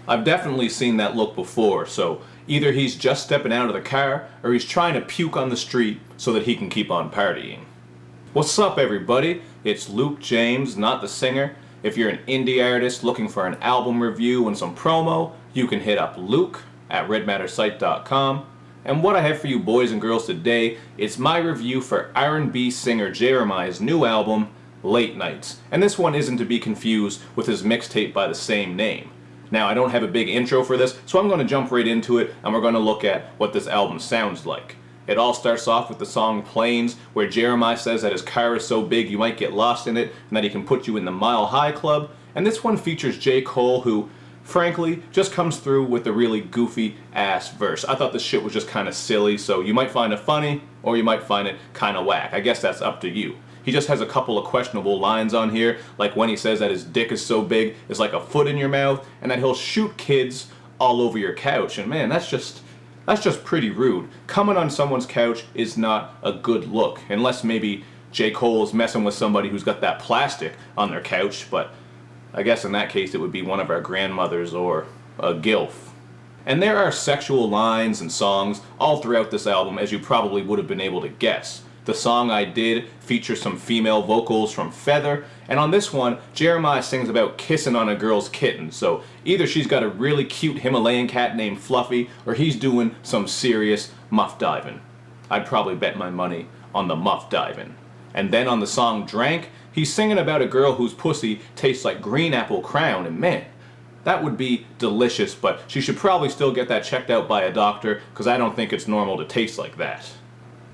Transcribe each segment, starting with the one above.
I've definitely seen that look before, so either he's just stepping out of the car or he's trying to puke on the street so that he can keep on partying. What's up, everybody? It's Luke James, not the singer. If you're an indie artist looking for an album review and some promo, you can hit up Luke at redmattersite.com. And what I have for you boys and girls today is my review for R&B singer Jeremih's new album, Late Nights. And this one isn't to be confused with his mixtape by the same name. Now, I don't have a big intro for this, so I'm going to jump right into it and we're going to look at what this album sounds like. It all starts off with the song Planes, where Jeremih says that his car is so big you might get lost in it and that he can put you in the Mile High Club. And this one features J. Cole, who, frankly, just comes through with a really goofy ass verse. I thought this shit was just kind of silly, so you might find it funny or you might find it kind of whack. I guess that's up to you. He just has a couple of questionable lines on here, like when he says that his dick is so big it's like a foot in your mouth, and that he'll shoot kids all over your couch. And man, that's just pretty rude. Coming on someone's couch is not a good look, unless maybe J. Cole is messing with somebody who's got that plastic on their couch, but I guess in that case it would be one of our grandmothers or a gilf. And there are sexual lines and songs all throughout this album, as you probably would have been able to guess. The song I Did features some female vocals from Feather, and on this one, Jeremih sings about kissing on a girl's kitten, so either she's got a really cute Himalayan cat named Fluffy, or he's doing some serious muff diving. I'd probably bet my money on the muff diving. And then on the song Drank, he's singing about a girl whose pussy tastes like green apple crown, and man, that would be delicious, but she should probably still get that checked out by a doctor, because I don't think it's normal to taste like that.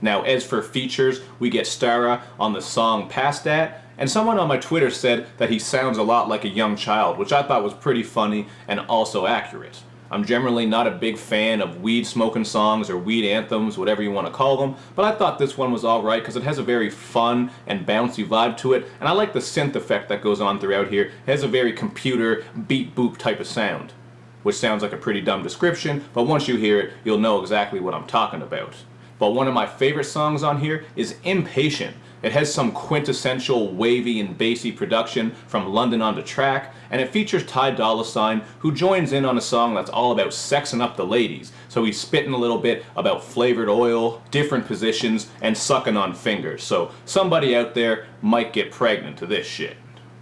Now, as for features, we get Stara on the song Past That, and someone on my Twitter said that he sounds a lot like a young child, which I thought was pretty funny and also accurate. I'm generally not a big fan of weed smoking songs or weed anthems, whatever you want to call them, but I thought this one was alright because it has a very fun and bouncy vibe to it, and I like the synth effect that goes on throughout here. It has a very computer beat boop type of sound, which sounds like a pretty dumb description, but once you hear it, you'll know exactly what I'm talking about. But one of my favorite songs on here is Impatient. It has some quintessential wavy and bassy production from London on the Track, and it features Ty Dolla $ign, who joins in on a song that's all about sexing up the ladies. So he's spitting a little bit about flavored oil, different positions, and sucking on fingers. So somebody out there might get pregnant to this shit.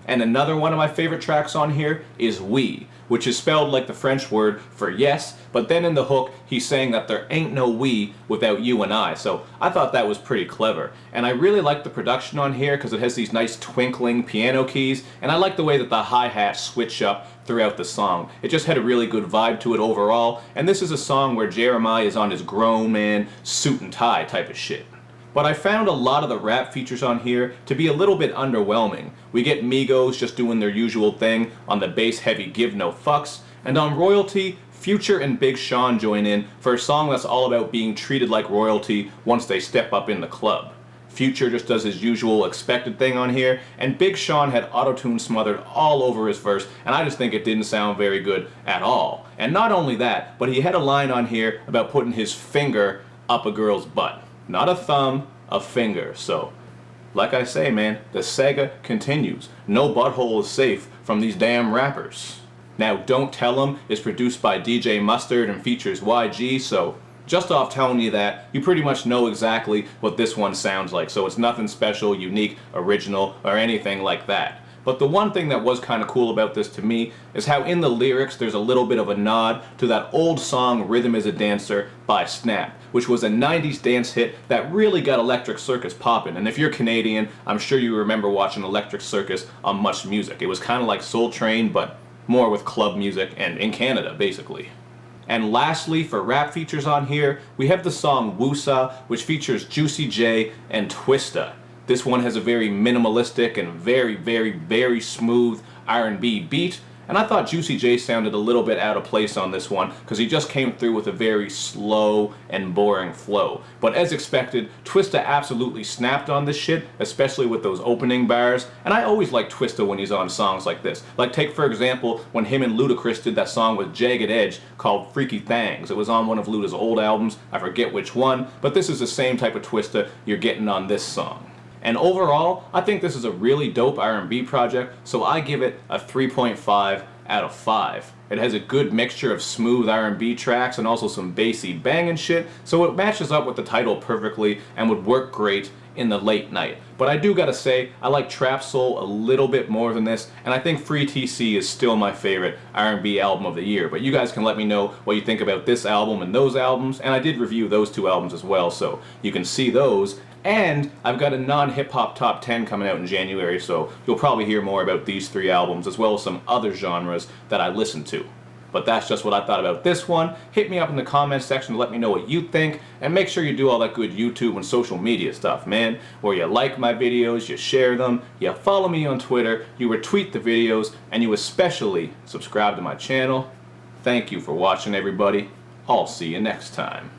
And another one of my favorite tracks on here is We, which is spelled like the French word for yes, but then in the hook he's saying that there ain't no we without you and I, so I thought that was pretty clever. And I really like the production on here because it has these nice twinkling piano keys, and I like the way that the hi-hats switch up throughout the song. It just had a really good vibe to it overall, and this is a song where Jeremih is on his grown man suit and tie type of shit. But I found a lot of the rap features on here to be a little bit underwhelming. We get Migos just doing their usual thing on the bass-heavy Give No Fucks, and on royalty, Future and Big Sean join in for a song that's all about being treated like royalty once they step up in the club. Future just does his usual expected thing on here, and Big Sean had auto-tune smothered all over his verse, and I just think it didn't sound very good at all. And not only that, but he had a line on here about putting his finger up a girl's butt. Not a thumb, a finger. So, like I say, man, the saga continues. No butthole is safe from these damn rappers. Now, Don't Tell 'Em is produced by DJ Mustard and features YG, so just off telling you that, you pretty much know exactly what this one sounds like. So it's nothing special, unique, original, or anything like that. But the one thing that was kind of cool about this to me is how in the lyrics there's a little bit of a nod to that old song Rhythm is a Dancer by Snap, which was a 90s dance hit that really got Electric Circus poppin'. And if you're Canadian, I'm sure you remember watching Electric Circus on Much Music. It was kind of like Soul Train, but more with club music and in Canada, basically. And lastly, for rap features on here, we have the song Woosa, which features Juicy J and Twista. This one has a very minimalistic and very smooth R&B beat, and I thought Juicy J sounded a little bit out of place on this one because he just came through with a very slow and boring flow. But as expected, Twista absolutely snapped on this shit, especially with those opening bars, and I always like Twista when he's on songs like this. Like take for example when him and Ludacris did that song with Jagged Edge called Freaky Thangs. It was on one of Luda's old albums, I forget which one, but this is the same type of Twista you're getting on this song. And overall, I think this is a really dope R&B project, so I give it a 3.5 out of 5. It has a good mixture of smooth R&B tracks and also some bassy banging shit, so it matches up with the title perfectly and would work great in the late night. But I do gotta say, I like Trap Soul a little bit more than this, and I think Free TC is still my favorite R&B album of the year. But you guys can let me know what you think about this album and those albums, and I did review those 2 albums as well, so you can see those. And I've got a non-hip-hop top 10 coming out in January, so you'll probably hear more about these 3 albums as well as some other genres that I listen to. But that's just what I thought about this one. Hit me up in the comments section to let me know what you think, and make sure you do all that good YouTube and social media stuff, man, where you like my videos, you share them, you follow me on Twitter, you retweet the videos, and you especially subscribe to my channel. Thank you for watching, everybody. I'll see you next time.